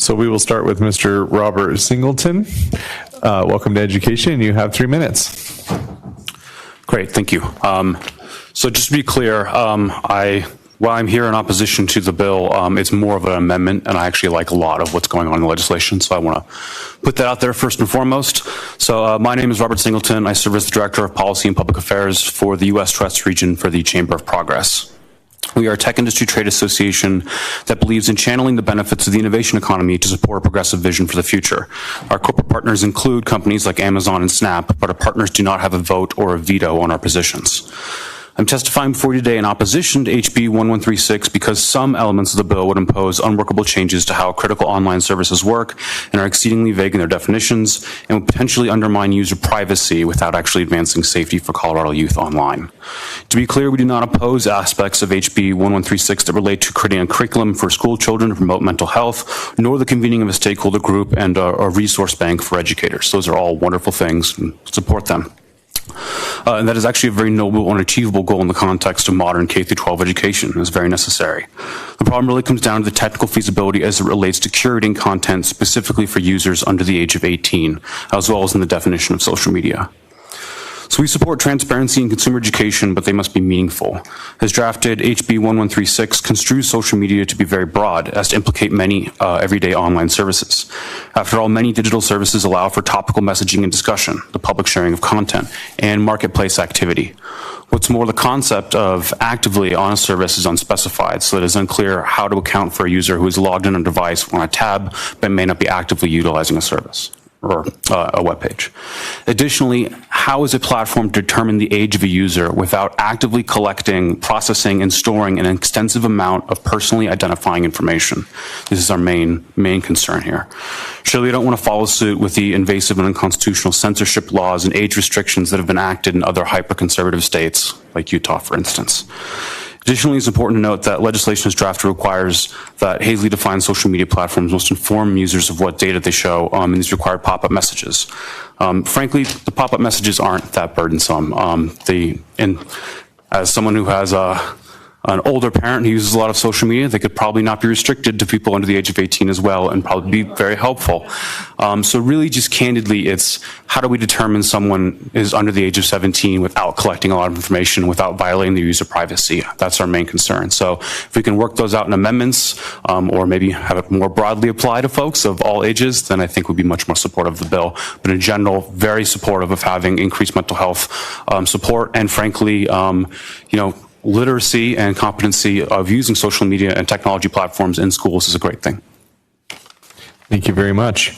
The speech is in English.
So we will start with Mr. Robert Singleton. Welcome to education. You have 3 minutes. Great, thank you. So just to be clear, while I'm here in opposition to the bill, it's more of an amendment, and I actually like a lot of what's going on in the legislation, so I want to put that out there first and foremost. So my name is Robert Singleton. I serve as the Director of Policy and Public Affairs for the U.S. Trust Region for the Chamber of Progress. We are a tech industry trade association that believes in channeling the benefits of the innovation economy to support a progressive vision for the future. Our corporate partners include companies like Amazon and Snap, but our partners do not have a vote or a veto on our positions. I'm testifying before you today in opposition to HB 1136 because some elements of the bill would impose unworkable changes to how critical online services work and are exceedingly vague in their definitions and would potentially undermine user privacy without actually advancing safety for Colorado youth online. To be clear, we do not oppose aspects of HB 1136 that relate to creating a curriculum for school children to promote mental health, nor the convening of a stakeholder group and a resource bank for educators. Those are all wonderful things, and support them. And that is actually a very noble and achievable goal in the context of modern K-12 education. It's very necessary. The problem really comes down to the technical feasibility as it relates to curating content specifically for users under the age of 18, as well as in the definition of social media. So we support transparency in consumer education, but they must be meaningful. As drafted, HB 1136 construes social media to be very broad, as to implicate many everyday online services. After all, many digital services allow for topical messaging and discussion, the public sharing of content, and marketplace activity. What's more, the concept of actively on a service is unspecified, so it is unclear how to account for a user who is logged in on a device on a tab, but may not be actively utilizing a service or a web page. Additionally, how is a platform to determine the age of a user without actively collecting, processing, and storing an extensive amount of personally identifying information? This is our main concern here. Surely we don't want to follow suit with the invasive and unconstitutional censorship laws and age restrictions that have been enacted in other hyper-conservative states, like Utah, for instance. Additionally, it's important to note that legislation as drafted requires that hazily defined social media platforms must inform users of what data they show in these required pop-up messages. Frankly, the pop-up messages aren't that burdensome. As someone who has an older parent who uses a lot of social media, they could probably not be restricted to people under the age of 18 as well and probably be very helpful. So really just candidly, it's how do we determine someone is under the age of 17 without collecting a lot of information, without violating the user privacy? That's our main concern. So if we can work those out in amendments or maybe have it more broadly apply to folks of all ages, then I think we'd be much more supportive of the bill. But in general, very supportive of having increased mental health support and frankly, literacy and competency of using social media and technology platforms in schools is a great thing. Thank you very much.